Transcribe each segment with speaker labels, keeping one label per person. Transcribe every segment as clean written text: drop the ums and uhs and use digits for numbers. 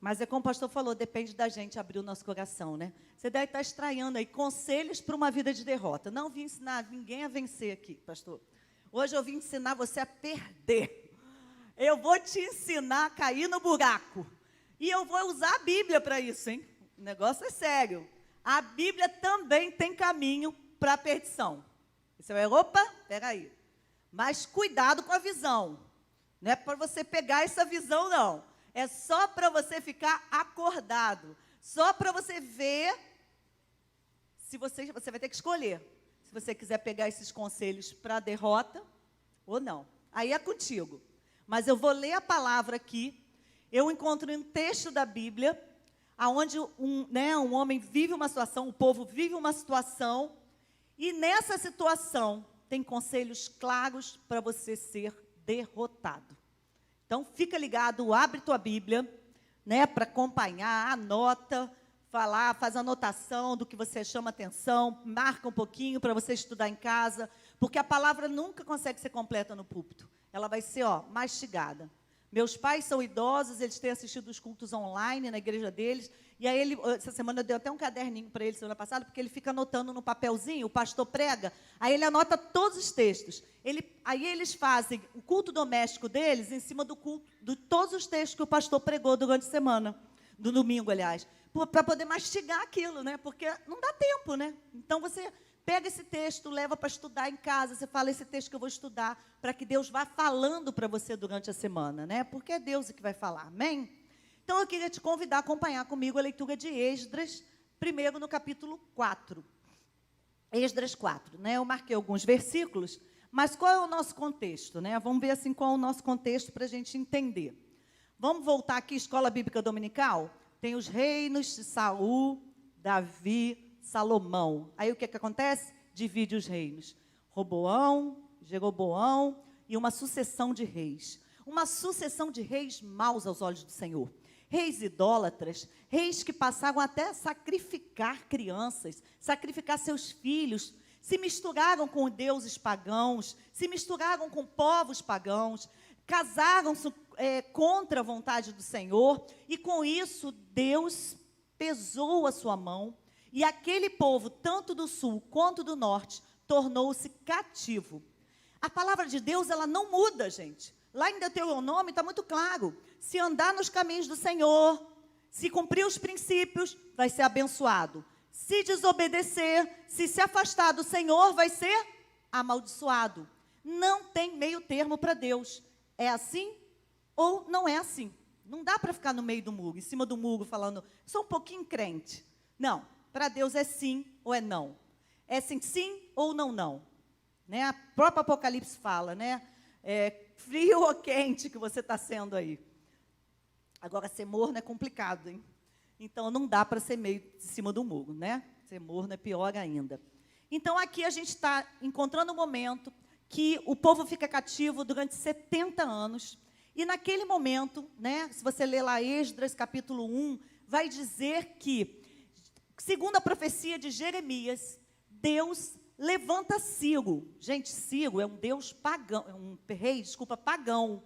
Speaker 1: Mas é como o pastor falou, depende da gente abrir o nosso coração, né? Você deve estar extraindo aí conselhos para uma vida de derrota. Não vim ensinar ninguém a vencer aqui, pastor. Hoje eu vim ensinar você a perder. Eu vou te ensinar a cair no buraco. E eu vou usar a Bíblia para isso, hein? O negócio é sério. A Bíblia também tem caminho para a perdição. Você vai, opa, peraí. Mas cuidado com a visão. Não é para você pegar essa visão, não. É só para você ficar acordado. Só para você ver se você vai ter que escolher. Se você quiser pegar esses conselhos para a derrota ou não. Aí é contigo. Mas eu vou ler a palavra aqui. Eu encontro um texto da Bíblia, onde um homem vive uma situação, o povo vive uma situação, e nessa situação tem conselhos claros para você ser derrotado. Então, fica ligado, abre tua Bíblia, né, para acompanhar, anota, faz anotação do que você chama atenção, marca um pouquinho para você estudar em casa, porque a palavra nunca consegue ser completa no púlpito. Ela vai ser, mastigada. Meus pais são idosos, eles têm assistido os cultos online na igreja deles, e aí essa semana eu dei até um caderninho para ele, semana passada, porque ele fica anotando no papelzinho, o pastor prega, aí ele anota todos os textos. Aí eles fazem o culto doméstico deles em cima do culto, de todos os textos que o pastor pregou durante a semana, do domingo, aliás, para poder mastigar aquilo, né? Porque não dá tempo, né? Então você pega esse texto, leva para estudar em casa, você fala, esse texto que eu vou estudar, para que Deus vá falando para você durante a semana, né? Porque é Deus que vai falar, amém? Então, eu queria te convidar a acompanhar comigo a leitura de Esdras, primeiro no capítulo 4. Esdras 4, né? Eu marquei alguns versículos, mas qual é o nosso contexto, né? Vamos ver assim qual é o nosso contexto para a gente entender. Vamos voltar aqui, Escola Bíblica Dominical? Tem os reinos de Saul, Davi, Salomão. Aí o que acontece? Divide os reinos. Roboão, Jeroboão e uma sucessão de reis. Uma sucessão de reis maus aos olhos do Senhor. Reis idólatras, reis que passavam até a sacrificar crianças, sacrificar seus filhos, se misturaram com deuses pagãos, se misturaram com povos pagãos, casaram-se contra a vontade do Senhor, e com isso Deus pesou a sua mão, e aquele povo, tanto do sul quanto do norte, tornou-se cativo. A palavra de Deus, ela não muda, gente. Lá em Deuteronômio está muito claro. Se andar nos caminhos do Senhor, se cumprir os princípios, vai ser abençoado. Se desobedecer, se afastar do Senhor, vai ser amaldiçoado. Não tem meio termo para Deus. É assim ou não é assim. Não dá para ficar no meio do muro, em cima do muro, falando, sou um pouquinho crente. Não, para Deus é sim ou é não. É sim ou não. Né? A própria Apocalipse fala, né? Frio ou quente que você está sendo aí. Agora, ser morno é complicado, hein? Então, não dá para ser meio de cima do muro, né? Ser morno é pior ainda. Então, aqui a gente está encontrando um momento que o povo fica cativo durante 70 anos. E naquele momento, né, se você ler lá Esdras, capítulo 1, vai dizer que, segundo a profecia de Jeremias, Deus levanta Ciro. Gente, Ciro é um deus pagão, é um rei, pagão.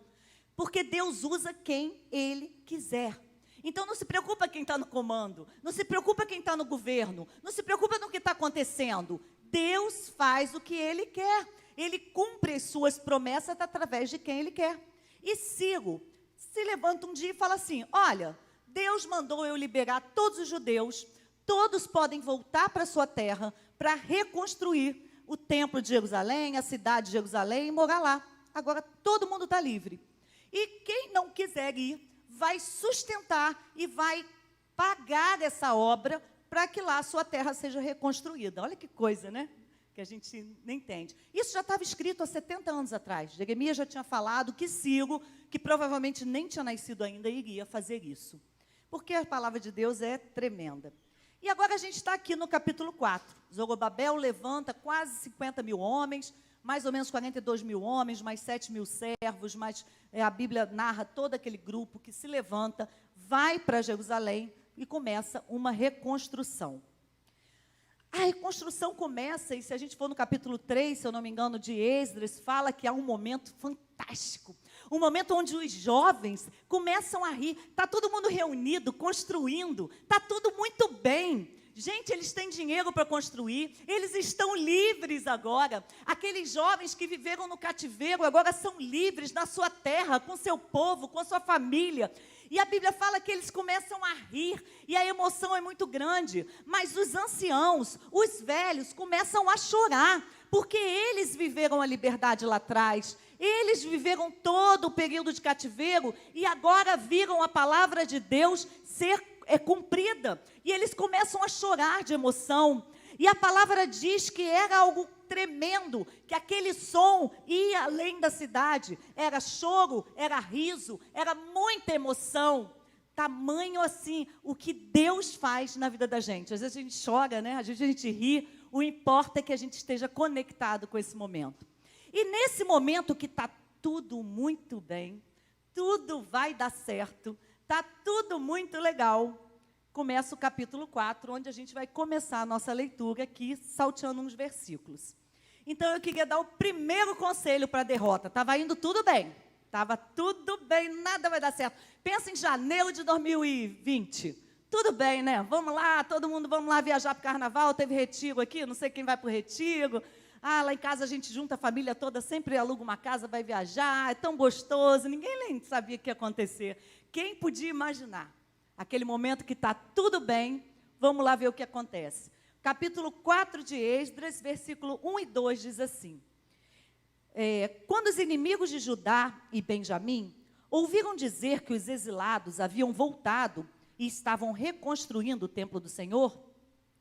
Speaker 1: Porque Deus usa quem Ele quiser. Então, não se preocupa quem está no comando. Não se preocupa quem está no governo. Não se preocupa no que está acontecendo. Deus faz o que Ele quer. Ele cumpre as suas promessas através de quem Ele quer. E Ciro se levanta um dia e fala assim, olha, Deus mandou eu liberar todos os judeus. Todos podem voltar para a sua terra para reconstruir o templo de Jerusalém, a cidade de Jerusalém e morar lá. Agora todo mundo está livre. E quem não quiser ir, vai sustentar e vai pagar essa obra para que lá a sua terra seja reconstruída. Olha que coisa, né? Que a gente nem entende. Isso já estava escrito há 70 anos atrás. Jeremias já tinha falado que Ciro, que provavelmente nem tinha nascido ainda, iria fazer isso. Porque a palavra de Deus é tremenda. E agora a gente está aqui no capítulo 4. Zorobabel levanta quase 50 mil homens, mais ou menos 42 mil homens, mais 7 mil servos, mais a Bíblia narra todo aquele grupo que se levanta, vai para Jerusalém e começa uma reconstrução. A reconstrução começa, e se a gente for no capítulo 3, se eu não me engano, de Esdras, fala que há um momento fantástico. Um momento onde os jovens começam a rir. Está todo mundo reunido, construindo. Está tudo muito bem. Gente, eles têm dinheiro para construir. Eles estão livres agora. Aqueles jovens que viveram no cativeiro agora são livres na sua terra, com seu povo, com sua família. E a Bíblia fala que eles começam a rir, e a emoção é muito grande. Mas os anciãos, os velhos, começam a chorar, porque eles viveram a liberdade lá atrás. Eles viveram todo o período de cativeiro, e agora viram a palavra de Deus ser cumprida. E eles começam a chorar de emoção. E a palavra diz que era algo tremendo, que aquele som ia além da cidade. Era choro, era riso, era muita emoção. Tamanho assim, o que Deus faz na vida da gente. Às vezes a gente chora, né? Às vezes a gente ri. O importa é que a gente esteja conectado com esse momento. E nesse momento que está tudo muito bem, tudo vai dar certo, está tudo muito legal, começa o capítulo 4, onde a gente vai começar a nossa leitura aqui, salteando uns versículos. Então, eu queria dar o primeiro conselho para a derrota. Estava indo tudo bem. Estava tudo bem, nada vai dar certo. Pensa em janeiro de 2020. Tudo bem, né? Vamos lá, todo mundo, vamos lá viajar para o carnaval. Teve retiro aqui, não sei quem vai para o retiro. Lá em casa a gente junta a família toda, sempre aluga uma casa, vai viajar. É tão gostoso, ninguém nem sabia o que ia acontecer. Quem podia imaginar? Aquele momento que está tudo bem, vamos lá ver o que acontece. Capítulo 4 de Esdras, versículo 1 e 2 diz assim: quando os inimigos de Judá e Benjamim ouviram dizer que os exilados haviam voltado e estavam reconstruindo o templo do Senhor,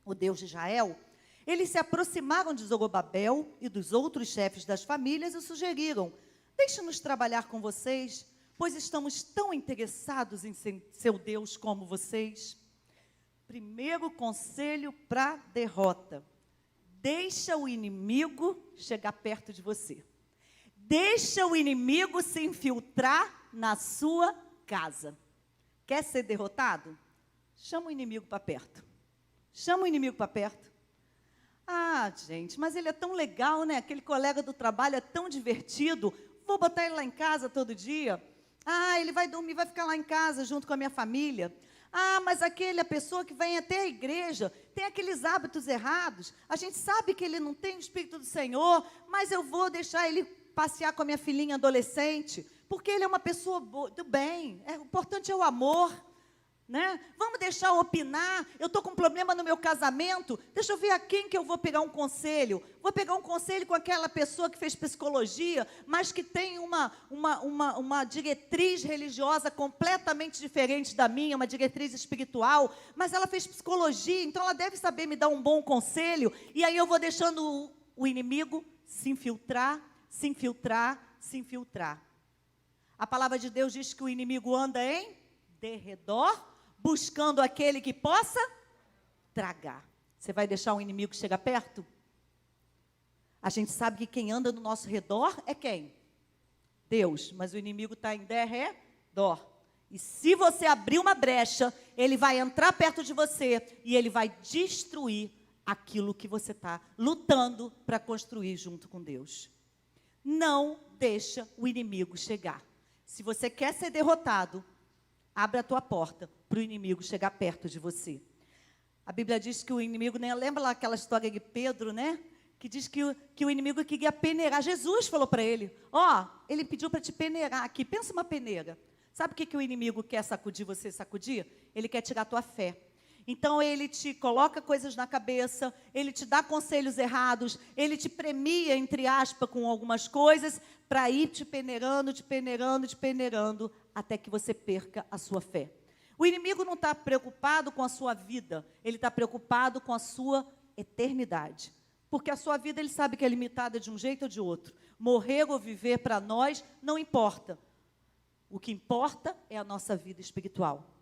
Speaker 1: o Deus de Israel, eles se aproximaram de Zorobabel e dos outros chefes das famílias e sugeriram: deixe-nos trabalhar com vocês, pois estamos tão interessados em seu Deus como vocês. Primeiro conselho para derrota: deixa o inimigo chegar perto de você. Deixa o inimigo se infiltrar na sua casa. Quer ser derrotado? Chama o inimigo para perto. Chama o inimigo para perto. Gente, mas ele é tão legal, né? Aquele colega do trabalho é tão divertido. Vou botar ele lá em casa todo dia. Ele vai dormir, vai ficar lá em casa junto com a minha família. Mas a pessoa que vem até a igreja tem aqueles hábitos errados. A gente sabe que ele não tem o Espírito do Senhor, mas eu vou deixar ele passear com a minha filhinha adolescente, porque ele é uma pessoa do bem. O importante é o amor, né? Vamos deixar opinar. Eu estou com um problema no meu casamento, deixa eu ver a quem que eu vou pegar um conselho. Vou pegar um conselho com aquela pessoa que fez psicologia, mas que tem uma diretriz religiosa completamente diferente da minha, uma diretriz espiritual, mas ela fez psicologia, então ela deve saber me dar um bom conselho. E aí eu vou deixando o inimigo se infiltrar, se infiltrar, se infiltrar. A palavra de Deus diz que o inimigo anda em derredor, buscando aquele que possa tragar. Você vai deixar um inimigo chegar perto? A gente sabe que quem anda no nosso redor é quem? Deus. Mas o inimigo está em derredor. E se você abrir uma brecha, ele vai entrar perto de você e ele vai destruir aquilo que você está lutando para construir junto com Deus. Não deixa o inimigo chegar. Se você quer ser derrotado, abre a tua porta para o inimigo chegar perto de você. A Bíblia diz que o inimigo, né? Lembra lá aquela história de Pedro, né? Que diz que o inimigo queria peneirar. Jesus falou para ele, ele pediu para te peneirar aqui. Pensa uma peneira. Sabe o que o inimigo quer sacudir você, sacudir? Ele quer tirar a tua fé. Então, ele te coloca coisas na cabeça, ele te dá conselhos errados, ele te premia, entre aspas, com algumas coisas, para ir te peneirando, te peneirando, te peneirando, até que você perca a sua fé. O inimigo não está preocupado com a sua vida, ele está preocupado com a sua eternidade. Porque a sua vida, ele sabe que é limitada de um jeito ou de outro. Morrer ou viver para nós, não importa. O que importa é a nossa vida espiritual.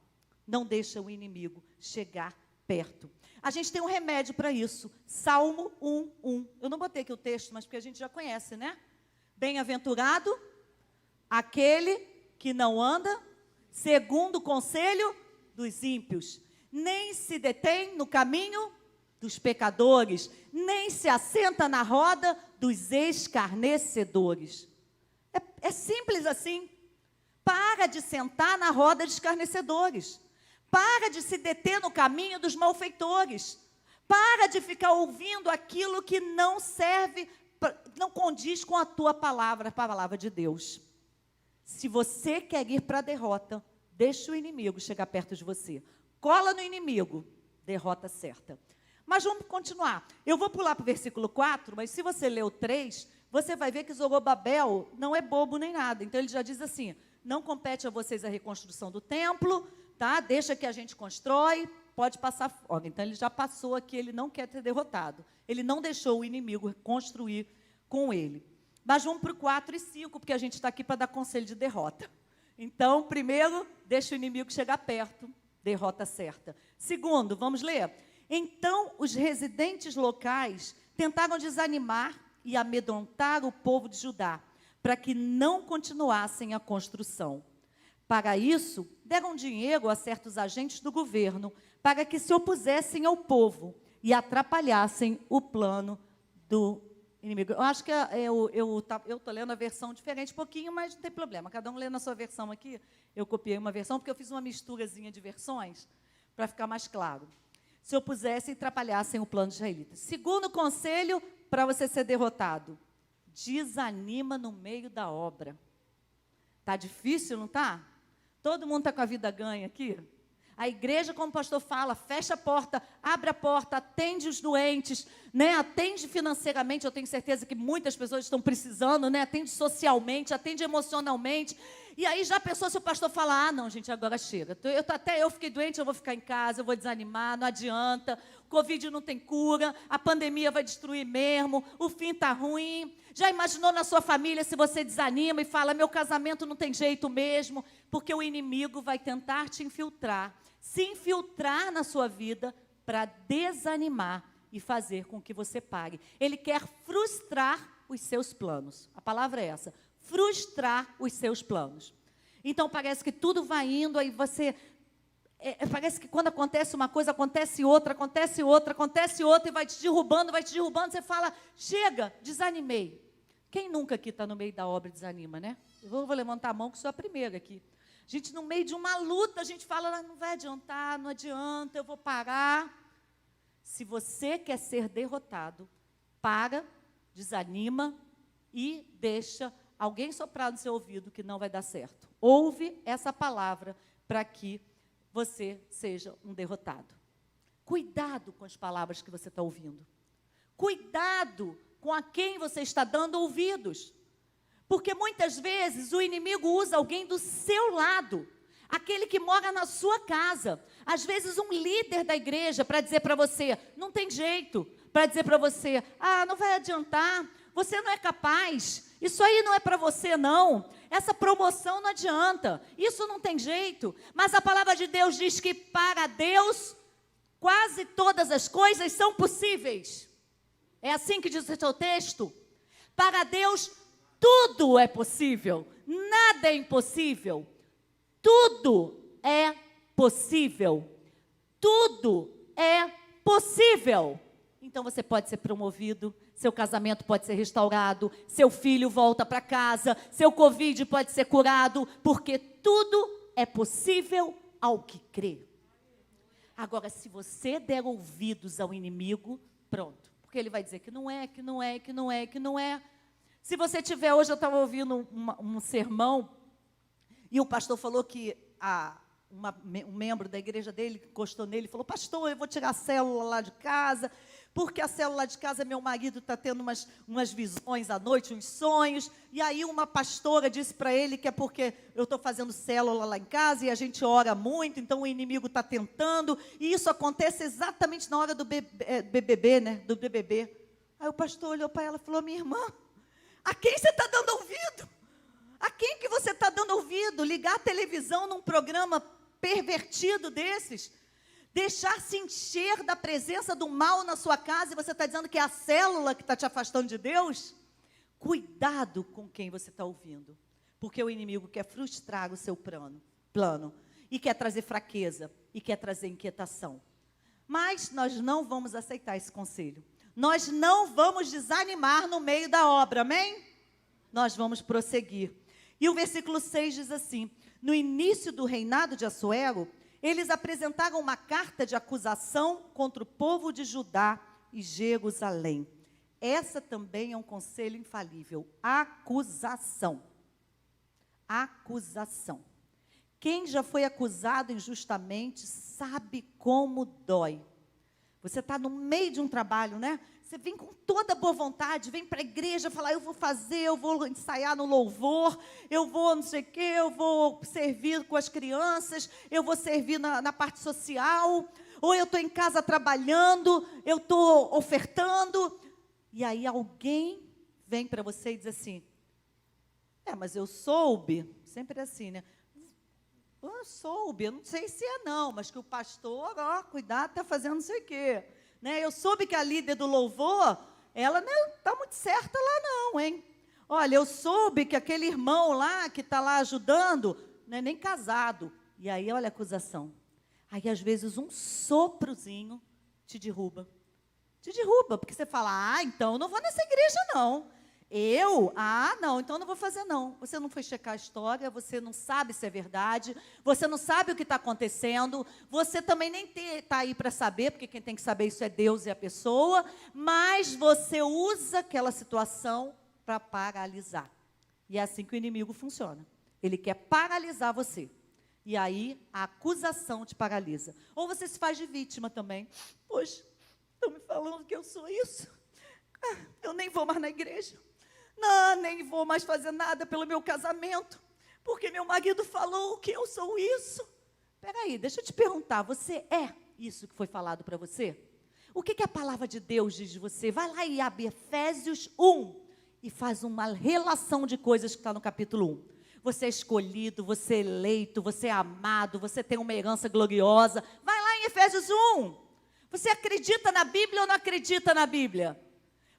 Speaker 1: Não deixa o inimigo chegar perto. A gente tem um remédio para isso. Salmo 1:1. Eu não botei aqui o texto, mas porque a gente já conhece, né? Bem-aventurado aquele que não anda segundo o conselho dos ímpios, nem se detém no caminho dos pecadores, nem se assenta na roda dos escarnecedores. É simples assim. Para de sentar na roda de escarnecedores. Para de se deter no caminho dos malfeitores. Para de ficar ouvindo aquilo que não serve, não condiz com a tua palavra, a palavra de Deus. Se você quer ir para a derrota, deixa o inimigo chegar perto de você. Cola no inimigo, derrota certa. Mas vamos continuar. Eu vou pular para o versículo 4, mas se você ler o 3, você vai ver que Zorobabel não é bobo nem nada. Então ele já diz assim, não compete a vocês a reconstrução do templo, tá? Deixa que a gente constrói, pode passar fome. Então ele já passou aqui, ele não quer ter derrotado. Ele não deixou o inimigo construir com ele. Mas vamos para o 4 e 5, porque a gente está aqui para dar conselho de derrota. Então, primeiro, deixa o inimigo chegar perto, derrota certa. Segundo, vamos ler. Então, os residentes locais tentaram desanimar e amedrontar o povo de Judá, para que não continuassem a construção. Para isso, deram dinheiro a certos agentes do governo, para que se opusessem ao povo e atrapalhassem o plano do inimigo. Eu acho que eu estou lendo a versão diferente um pouquinho, mas não tem problema. Cada um lê na sua versão aqui. Eu copiei uma versão, porque eu fiz uma misturazinha de versões, para ficar mais claro. Se opusessem e atrapalhassem o plano israelita. Segundo conselho, para você ser derrotado, desanima no meio da obra. Está difícil, não está? Todo mundo está com a vida ganha aqui? A igreja, como o pastor fala, fecha a porta, abre a porta, atende os doentes, né? Atende financeiramente, eu tenho certeza que muitas pessoas estão precisando, né? Atende socialmente, atende emocionalmente. E aí já pensou se o pastor falar, não, gente, agora chega. Até eu fiquei doente, eu vou ficar em casa, eu vou desanimar, não adianta. O Covid não tem cura, a pandemia vai destruir mesmo, o fim está ruim. Já imaginou na sua família se você desanima e fala, meu casamento não tem jeito mesmo? Porque o inimigo vai tentar te infiltrar, se infiltrar na sua vida para desanimar e fazer com que você pare. Ele quer frustrar os seus planos. A palavra é essa, frustrar os seus planos. Então parece que tudo vai indo, aí você... parece que quando acontece uma coisa, acontece outra, e vai te derrubando, você fala, chega, desanimei. Quem nunca aqui está no meio da obra e desanima, né? Eu vou levantar a mão, que sou a primeira aqui. A gente, no meio de uma luta, a gente fala, não vai adiantar, não adianta, eu vou parar. Se você quer ser derrotado, para, desanima e deixa alguém soprar no seu ouvido que não vai dar certo. Ouve essa palavra para que você seja um derrotado. Cuidado com as palavras que você está ouvindo. Cuidado com a quem você está dando ouvidos. Porque muitas vezes o inimigo usa alguém do seu lado, aquele que mora na sua casa. Às vezes um líder da igreja para dizer para você, não tem jeito. Para dizer para você, não vai adiantar, você não é capaz, isso aí não é para você não. Essa promoção não adianta, isso não tem jeito. Mas a palavra de Deus diz que para Deus, quase todas as coisas são possíveis. É assim que diz o seu texto. Para Deus, tudo é possível, nada é impossível. Tudo é possível. Tudo é possível. Então você pode ser promovido, seu casamento pode ser restaurado, seu filho volta para casa, seu Covid pode ser curado, porque tudo é possível ao que crê. Agora, se você der ouvidos ao inimigo, pronto, porque ele vai dizer que não é, que não é, que não é, que não é. Se você tiver, hoje eu estava ouvindo um sermão, e o pastor falou que um membro da igreja dele encostou nele e falou, pastor, eu vou tirar a célula lá de casa, porque a célula lá de casa, meu marido está tendo umas visões à noite, uns sonhos, e aí uma pastora disse para ele que é porque eu estou fazendo célula lá em casa, e a gente ora muito, então o inimigo está tentando, e isso acontece exatamente na hora do BBB, né, do BBB. Aí o pastor olhou para ela e falou, minha irmã, a quem você está dando ouvido? A quem que você está dando ouvido? Ligar a televisão num programa pervertido desses? Deixar-se encher da presença do mal na sua casa e você está dizendo que é a célula que está te afastando de Deus? Cuidado com quem você está ouvindo, porque o inimigo quer frustrar o seu plano e quer trazer fraqueza e quer trazer inquietação. Mas nós não vamos aceitar esse conselho. Nós não vamos desanimar no meio da obra, amém? Nós vamos prosseguir. E o versículo 6 diz assim: no início do reinado de Assuero, eles apresentaram uma carta de acusação contra o povo de Judá e Jerusalém. Essa também é um conselho infalível. Acusação. Acusação. Quem já foi acusado injustamente sabe como dói. Você está no meio de um trabalho, né? Você vem com toda a boa vontade, vem para a igreja falar, eu vou fazer, eu vou ensaiar no louvor, eu vou não sei o quê, eu vou servir com as crianças, eu vou servir na parte social, ou eu estou em casa trabalhando, eu estou ofertando. E aí alguém vem para você e diz assim, mas eu soube, sempre assim, né? Eu soube, eu não sei se é não, mas que o pastor, cuidado, está fazendo não sei o quê. Né? Eu soube que a líder do louvor, ela não está muito certa lá não, hein? Olha, eu soube que aquele irmão lá, que está lá ajudando, não é nem casado. E aí, olha a acusação. Aí, às vezes, um soprozinho te derruba. Te derruba, porque você fala, então eu não vou nessa igreja não. Não, então eu não vou fazer não. Você não foi checar a história, você não sabe se é verdade, você não sabe o que está acontecendo, você também nem está aí para saber, porque quem tem que saber isso é Deus e a pessoa, mas você usa aquela situação para paralisar. E é assim que o inimigo funciona. Ele quer paralisar você. E aí a acusação te paralisa. Ou você se faz de vítima também. Poxa, estão me falando que eu sou isso? Eu nem vou mais na igreja. Não, nem vou mais fazer nada pelo meu casamento, porque meu marido falou que eu sou isso. Espera aí, deixa eu te perguntar, você é isso que foi falado para você? O que a palavra de Deus diz de você? Vai lá e abre Efésios 1 e faz uma relação de coisas que está no capítulo 1. Você é escolhido, você é eleito, você é amado, você tem uma herança gloriosa. Vai lá em Efésios 1. Você acredita na Bíblia ou não acredita na Bíblia?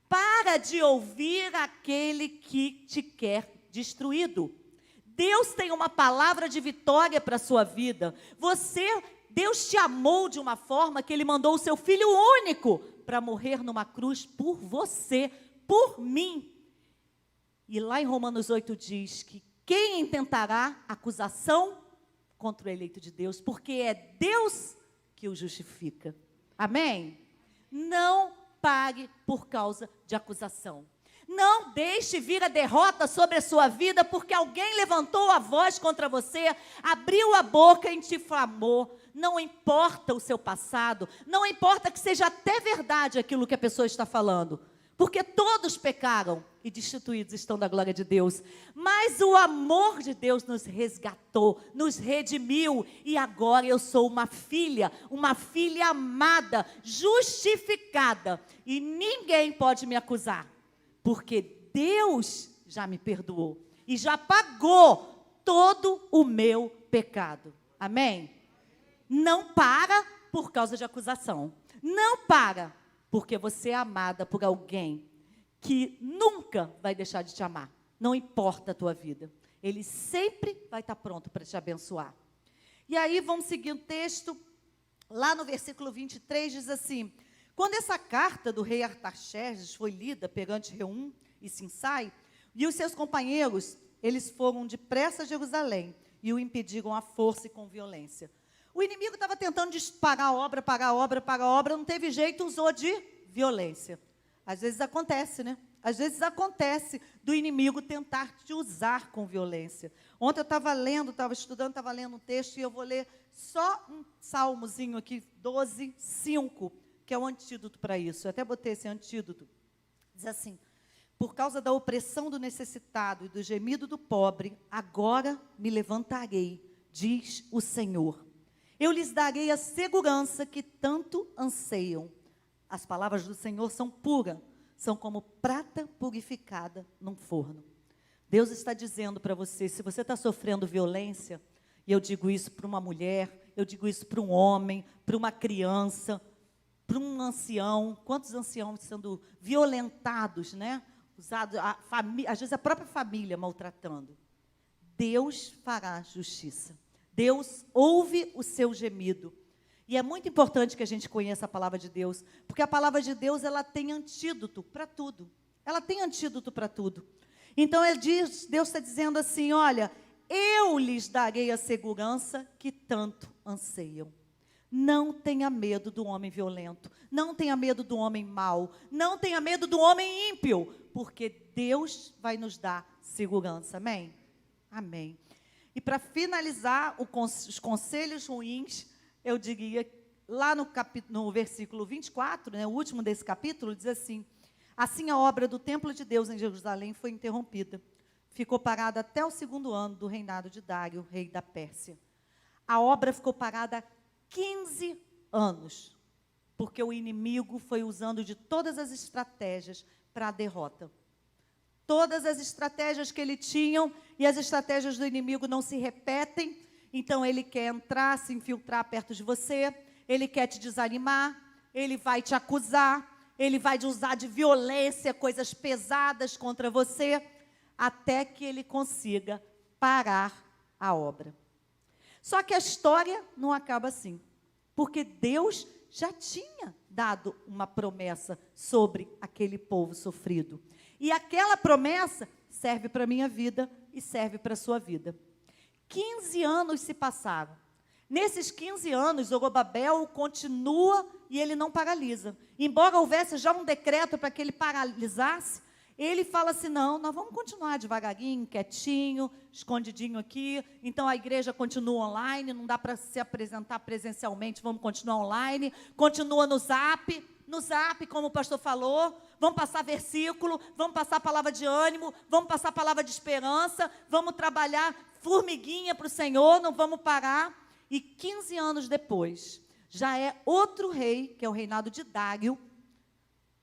Speaker 1: Para de ouvir aquele que te quer destruído. Deus tem uma palavra de vitória para a sua vida. Deus te amou de uma forma que Ele mandou o seu Filho único para morrer numa cruz por você, por mim. E lá em Romanos 8 diz que quem intentará acusação contra o eleito de Deus, porque é Deus que o justifica. Amém? Não pague por causa de acusação. Não deixe vir a derrota sobre a sua vida, porque alguém levantou a voz contra você, abriu a boca e te inflamou. Não importa o seu passado, não importa que seja até verdade aquilo que a pessoa está falando, porque todos pecaram e destituídos estão da glória de Deus. Mas o amor de Deus nos resgatou, nos redimiu, e agora eu sou uma filha amada, justificada, e ninguém pode me acusar, porque Deus já me perdoou e já pagou todo o meu pecado. Amém? Não para por causa de acusação. Não para, porque você é amada por alguém que nunca vai deixar de te amar. Não importa a tua vida. Ele sempre vai estar pronto para te abençoar. E aí, vamos seguir o texto. Lá no versículo 23, diz assim: quando essa carta do rei Artaxerxes foi lida perante Reum e Sinsai, e os seus companheiros, eles foram depressa a Jerusalém e o impediram à força e com violência. O inimigo estava tentando parar a obra, não teve jeito, usou de violência. Às vezes acontece, né? Às vezes acontece do inimigo tentar te usar com violência. Ontem eu estava lendo um texto, e eu vou ler só um salmozinho aqui, 12:5, que é o antídoto para isso. Eu até botei esse antídoto. Diz assim: por causa da opressão do necessitado e do gemido do pobre, agora me levantarei, diz o Senhor. Eu lhes darei a segurança que tanto anseiam. As palavras do Senhor são puras, são como prata purificada num forno. Deus está dizendo para você, se você está sofrendo violência, e eu digo isso para uma mulher, eu digo isso para um homem, para uma criança, para um ancião. Quantos anciãos sendo violentados, né? Às vezes a própria família maltratando. Deus fará justiça. Deus ouve o seu gemido. E é muito importante que a gente conheça a palavra de Deus, porque a palavra de Deus, ela tem antídoto para tudo. Ela tem antídoto para tudo. Então Deus está dizendo assim, olha, eu lhes darei a segurança que tanto anseiam. Não tenha medo do homem violento, não tenha medo do homem mau, não tenha medo do homem ímpio, porque Deus vai nos dar segurança, amém? Amém. E para finalizar os conselhos ruins, eu diria, lá no versículo 24, né, o último desse capítulo, diz assim, assim a obra do templo de Deus em Jerusalém foi interrompida, ficou parada até o 2º ano do reinado de Dário, rei da Pérsia. A obra ficou parada 15 anos, porque o inimigo foi usando de todas as estratégias para a derrota. Todas as estratégias que ele tinha, e as estratégias do inimigo não se repetem, então ele quer entrar, se infiltrar perto de você, ele quer te desanimar, ele vai te acusar, ele vai te usar de violência, coisas pesadas contra você, até que ele consiga parar a obra. Só que a história não acaba assim, porque Deus já tinha dado uma promessa sobre aquele povo sofrido. E aquela promessa serve para a minha vida e serve para a sua vida. 15 anos se passaram. Nesses 15 anos, Zorobabel continua e ele não paralisa. Embora houvesse já um decreto para que ele paralisasse, ele fala assim, não, nós vamos continuar devagarinho, quietinho, escondidinho aqui. Então, a igreja continua online, não dá para se apresentar presencialmente, vamos continuar online. Continua no Zap, como o pastor falou. Vamos passar versículo, vamos passar palavra de ânimo, vamos passar palavra de esperança, vamos trabalhar formiguinha para o Senhor, não vamos parar. E 15 anos depois, já é outro rei, que é o reinado de Dário,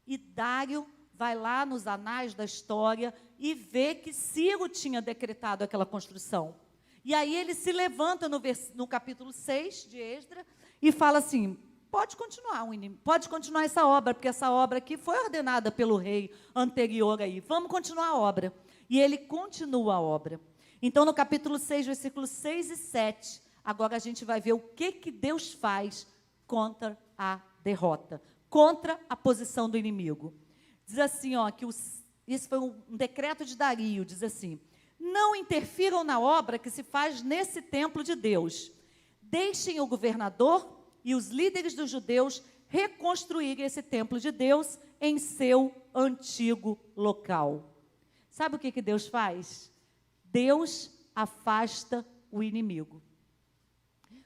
Speaker 1: e Dário vai lá nos anais da história e vê que Ciro tinha decretado aquela construção. E aí ele se levanta no capítulo 6 de Esdras e fala assim, pode continuar essa obra, porque essa obra aqui foi ordenada pelo rei anterior aí, vamos continuar a obra. E ele continua a obra. Então, no capítulo 6, versículos 6 e 7, agora a gente vai ver o que Deus faz contra a derrota, contra a posição do inimigo. Diz assim, ó, que isso foi um decreto de Dario, diz assim, não interfiram na obra que se faz nesse templo de Deus. Deixem o governador e os líderes dos judeus reconstruírem esse templo de Deus em seu antigo local. Sabe o que Deus faz? Deus afasta o inimigo.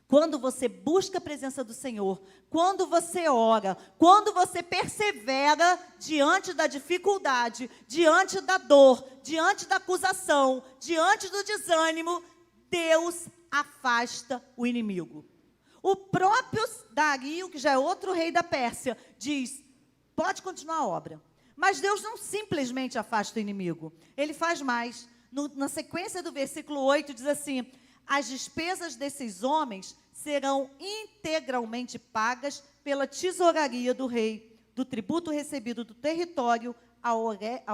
Speaker 1: Quando você busca a presença do Senhor, quando você ora, quando você persevera diante da dificuldade, diante da dor, diante da acusação, diante do desânimo, Deus afasta o inimigo. O próprio Dario, que já é outro rei da Pérsia, diz, pode continuar a obra. Mas Deus não simplesmente afasta o inimigo, ele faz mais. Na sequência do versículo 8 diz assim, as despesas desses homens serão integralmente pagas pela tesouraria do rei, do tributo recebido do território a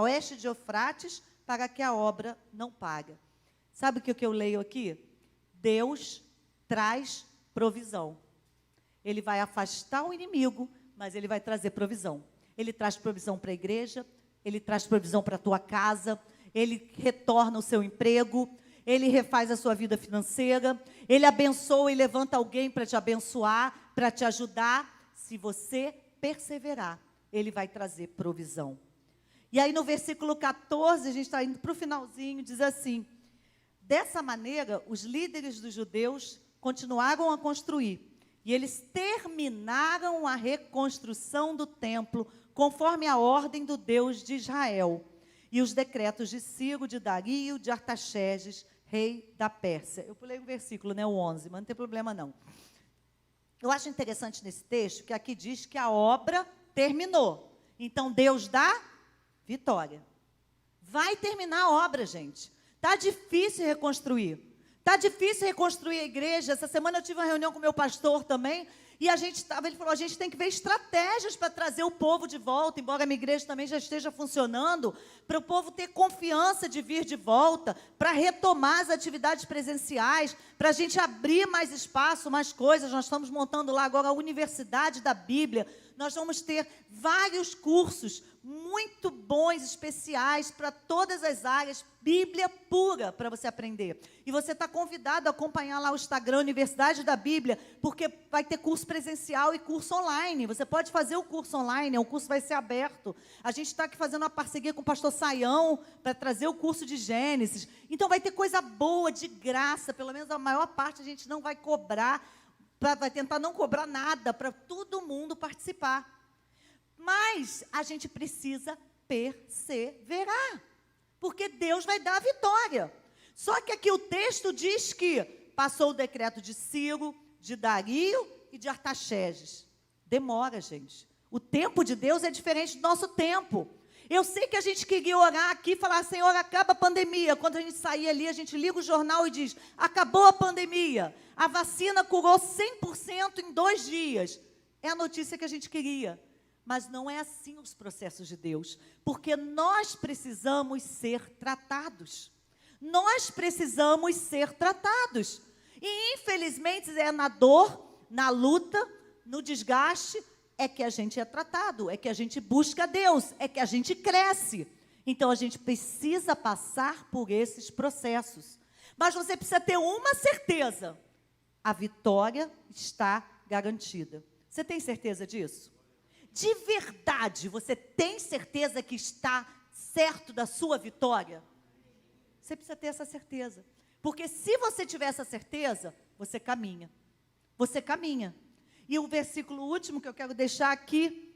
Speaker 1: oeste de Eufrates, para que a obra não pague. Sabe o que eu leio aqui? Deus traz provisão. Ele vai afastar o inimigo, mas ele vai trazer provisão. Ele traz provisão para a igreja, ele traz provisão para a tua casa, ele retorna o seu emprego, ele refaz a sua vida financeira, ele abençoa e levanta alguém para te abençoar, para te ajudar. Se você perseverar, ele vai trazer provisão. E aí no versículo 14, a gente está indo para o finalzinho, diz assim, dessa maneira, os líderes dos judeus continuaram a construir, e eles terminaram a reconstrução do templo, conforme a ordem do Deus de Israel, e os decretos de Ciro, de Dario, de Artaxerxes, rei da Pérsia. Eu pulei um versículo, né, o 11, mas não tem problema não. Eu acho interessante nesse texto, que aqui diz que a obra terminou. Então, Deus dá vitória. Vai terminar a obra, gente. Está difícil reconstruir. Está difícil reconstruir a igreja. Essa semana eu tive uma reunião com o meu pastor também, e ele falou, a gente tem que ver estratégias para trazer o povo de volta, embora a minha igreja também já esteja funcionando, para o povo ter confiança de vir de volta, para retomar as atividades presenciais, para a gente abrir mais espaço, mais coisas. Nós estamos montando lá agora a Universidade da Bíblia, nós vamos ter vários cursos muito bons, especiais, para todas as áreas, Bíblia pura, para você aprender. E você está convidado a acompanhar lá o Instagram, Universidade da Bíblia, porque vai ter curso presencial e curso online. Você pode fazer o curso online, o curso vai ser aberto. A gente está aqui fazendo uma parceria com o pastor Saião, para trazer o curso de Gênesis. Então, vai ter coisa boa, de graça, pelo menos a maior parte a gente não vai cobrar, vai tentar não cobrar nada, para todo mundo participar. Mas a gente precisa perseverar, porque Deus vai dar a vitória. Só que aqui o texto diz que passou o decreto de Ciro, de Dario e de Artaxerxes. Demora, gente. O tempo de Deus é diferente do nosso tempo. Eu sei que a gente queria orar aqui e falar, Senhor, acaba a pandemia. Quando a gente sair ali, a gente liga o jornal e diz, acabou a pandemia. A vacina curou 100% em 2 dias. É a notícia que a gente queria. Mas não é assim os processos de Deus, porque nós precisamos ser tratados. Nós precisamos ser tratados. E, infelizmente, é na dor, na luta, no desgaste, é que a gente é tratado, é que a gente busca Deus, é que a gente cresce. Então, a gente precisa passar por esses processos. Mas você precisa ter uma certeza: a vitória está garantida. Você tem certeza disso? De verdade, você tem certeza que está certo da sua vitória? Você precisa ter essa certeza. Porque se você tiver essa certeza, você caminha. Você caminha. E o versículo último que eu quero deixar aqui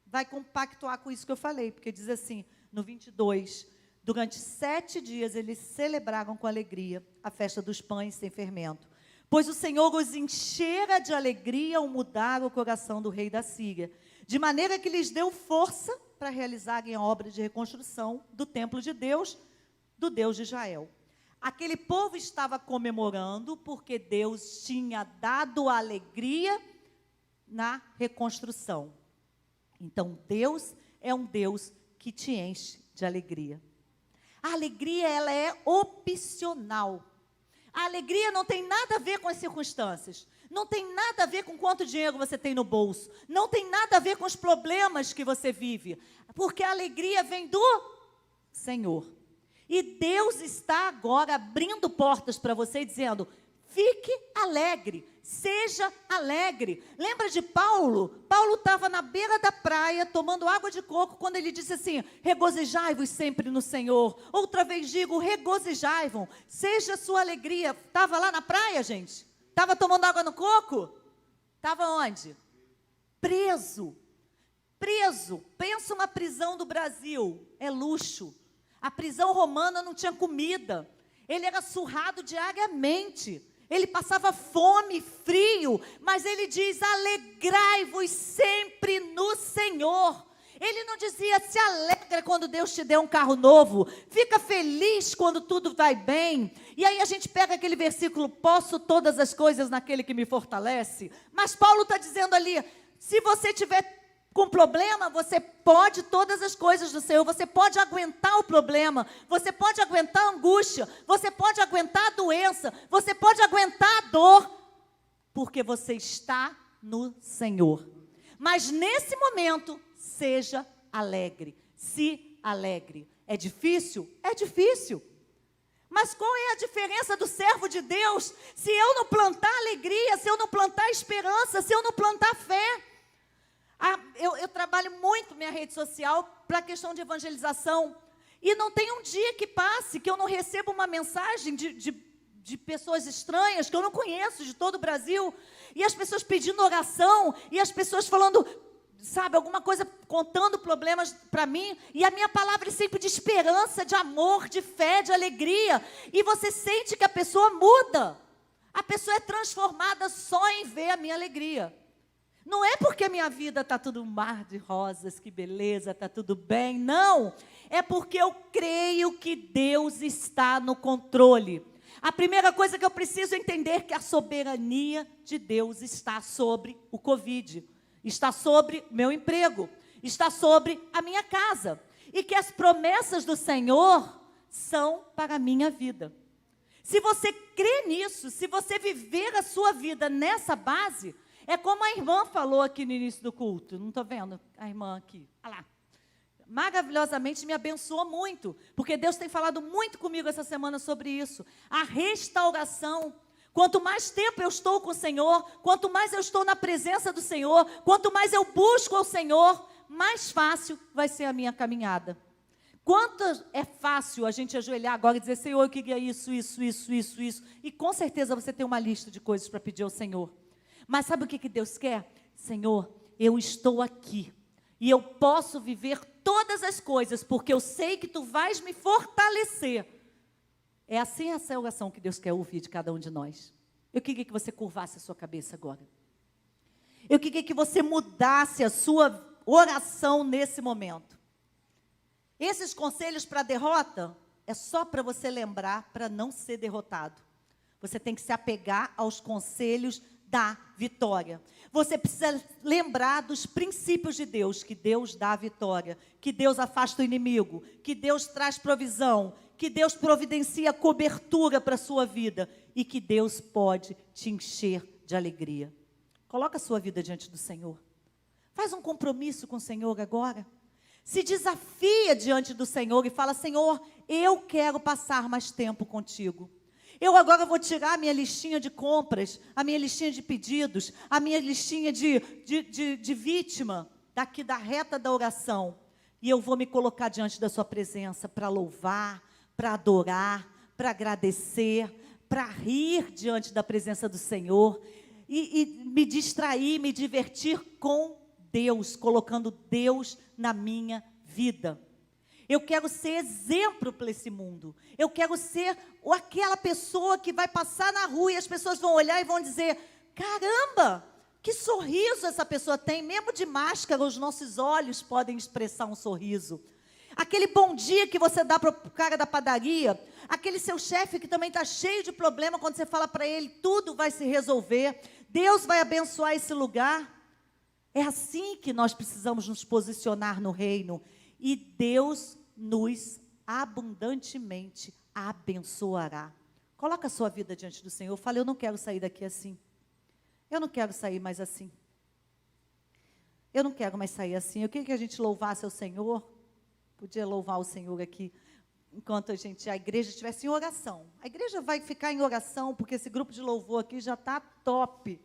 Speaker 1: vai compactuar com isso que eu falei. Porque diz assim, no 22, durante 7 dias eles celebraram com alegria a festa dos pães sem fermento. Pois o Senhor os enchera de alegria ao mudar o coração do rei da Síria, de maneira que lhes deu força para realizarem a obra de reconstrução do templo de Deus, do Deus de Israel. Aquele povo estava comemorando porque Deus tinha dado alegria na reconstrução. Então, Deus é um Deus que te enche de alegria. A alegria, ela é opcional. A alegria não tem nada a ver com as circunstâncias. Não tem nada a ver com quanto dinheiro você tem no bolso. Não tem nada a ver com os problemas que você vive. Porque a alegria vem do Senhor. E Deus está agora abrindo portas para você, dizendo, fique alegre, seja alegre. Lembra de Paulo? Paulo estava na beira da praia, tomando água de coco, quando ele disse assim, regozijai-vos sempre no Senhor. Outra vez digo, regozijai-vos, seja a sua alegria. Estava lá na praia, gente? Estava tomando água no coco? Estava onde? Preso. Preso. Pensa uma prisão do Brasil. É luxo. A prisão romana não tinha comida. Ele era surrado diariamente. Ele passava fome, frio. Mas ele diz, alegrai-vos sempre no Senhor. Ele não dizia, se alegra quando Deus te deu um carro novo. Fica feliz quando tudo vai bem. E aí a gente pega aquele versículo, posso todas as coisas naquele que me fortalece. Mas Paulo está dizendo ali, se você tiver com problema, você pode todas as coisas do Senhor. Você pode aguentar o problema. Você pode aguentar a angústia. Você pode aguentar a doença. Você pode aguentar a dor. Porque você está no Senhor. Mas nesse momento, seja alegre, se alegre. É difícil? É difícil. Mas qual é a diferença do servo de Deus se eu não plantar alegria, se eu não plantar esperança, se eu não plantar fé? Eu trabalho muito minha rede social para a questão de evangelização. E não tem um dia que passe que eu não receba uma mensagem de pessoas estranhas, que eu não conheço, de todo o Brasil. E as pessoas pedindo oração, e as pessoas falando, sabe, alguma coisa, contando problemas para mim, e a minha palavra é sempre de esperança, de amor, de fé, de alegria, e você sente que a pessoa muda, a pessoa é transformada só em ver a minha alegria. Não é porque a minha vida está tudo um mar de rosas, que beleza, está tudo bem, não, é porque eu creio que Deus está no controle. A primeira coisa que eu preciso entender é que a soberania de Deus está sobre o Covid, está sobre meu emprego, está sobre a minha casa. E que as promessas do Senhor são para a minha vida. Se você crê nisso, se você viver a sua vida nessa base, é como a irmã falou aqui no início do culto. Não estou vendo a irmã aqui. Olha lá. maravilhosamente me abençoou muito, porque Deus tem falado muito comigo essa semana sobre isso. A restauração. Quanto mais tempo eu estou com o Senhor, quanto mais eu estou na presença do Senhor, quanto mais eu busco ao Senhor, mais fácil vai ser a minha caminhada. Quanto é fácil a gente ajoelhar agora e dizer, Senhor, eu queria isso. E com certeza você tem uma lista de coisas para pedir ao Senhor. Mas sabe o que Deus quer? Senhor, eu estou aqui. E eu posso viver todas as coisas, porque eu sei que Tu vais me fortalecer. É assim essa oração que Deus quer ouvir de cada um de nós. Eu queria que você curvasse a sua cabeça agora. Eu queria que você mudasse a sua oração nesse momento. Esses conselhos para a derrota é só para você lembrar, para não ser derrotado. Você tem que se apegar aos conselhos da vitória. Você precisa lembrar dos princípios de Deus, que Deus dá a vitória, que Deus afasta o inimigo, que Deus traz provisão, que Deus providencia cobertura para a sua vida e que Deus pode te encher de alegria. Coloca a sua vida diante do Senhor. Faz um compromisso com o Senhor agora. Se desafia diante do Senhor e fala, Senhor, eu quero passar mais tempo contigo. Eu agora vou tirar a minha listinha de compras, a minha listinha de pedidos, a minha listinha de vítima, daqui da reta da oração. E eu vou me colocar diante da sua presença para louvar, para adorar, para agradecer, para rir diante da presença do Senhor e me distrair, me divertir com Deus, colocando Deus na minha vida. Eu quero ser exemplo para esse mundo. Eu quero ser aquela pessoa que vai passar na rua e as pessoas vão olhar e vão dizer, caramba, que sorriso essa pessoa tem, mesmo de máscara, os nossos olhos podem expressar um sorriso. Aquele bom dia que você dá para o cara da padaria, aquele seu chefe que também está cheio de problema, quando você fala para ele, tudo vai se resolver, Deus vai abençoar esse lugar. É assim que nós precisamos nos posicionar no reino, e Deus nos abundantemente abençoará. Coloca a sua vida diante do Senhor, fala, eu não quero sair daqui assim, eu não quero sair mais assim, eu não quero mais sair assim. Eu queria que a gente louvasse ao Senhor. Podia louvar o Senhor aqui, enquanto a igreja estivesse em oração. A igreja vai ficar em oração, porque esse grupo de louvor aqui já está top.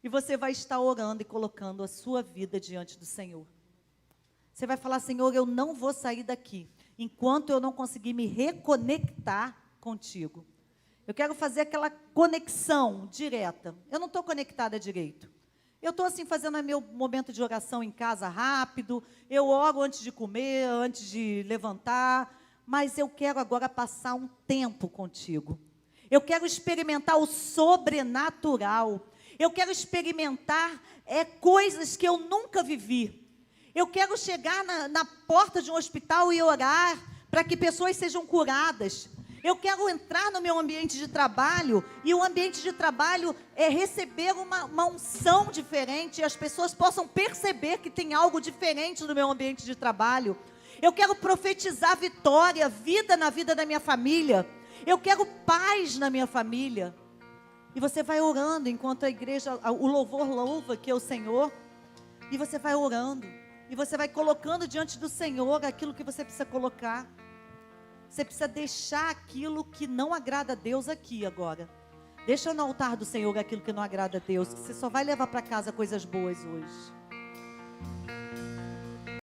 Speaker 1: E você vai estar orando e colocando a sua vida diante do Senhor. Você vai falar, Senhor, eu não vou sair daqui, enquanto eu não conseguir me reconectar contigo. Eu quero fazer aquela conexão direta. Eu não estou conectada direito. Eu estou assim fazendo meu momento de oração em casa rápido, eu oro antes de comer, antes de levantar, mas eu quero agora passar um tempo contigo. Eu quero experimentar o sobrenatural. Eu quero experimentar coisas que eu nunca vivi. Eu quero chegar na porta de um hospital e orar para que pessoas sejam curadas. Eu quero entrar no meu ambiente de trabalho, e o ambiente de trabalho é receber uma unção diferente, e as pessoas possam perceber que tem algo diferente no meu ambiente de trabalho. Eu quero profetizar vitória, vida na vida da minha família. Eu quero paz na minha família. E você vai orando, enquanto a igreja, o louvor louva que é o Senhor, e você vai orando, e você vai colocando diante do Senhor aquilo que você precisa colocar. Você precisa deixar aquilo que não agrada a Deus aqui agora. Deixa no altar do Senhor aquilo que não agrada a Deus, que você só vai levar para casa coisas boas hoje.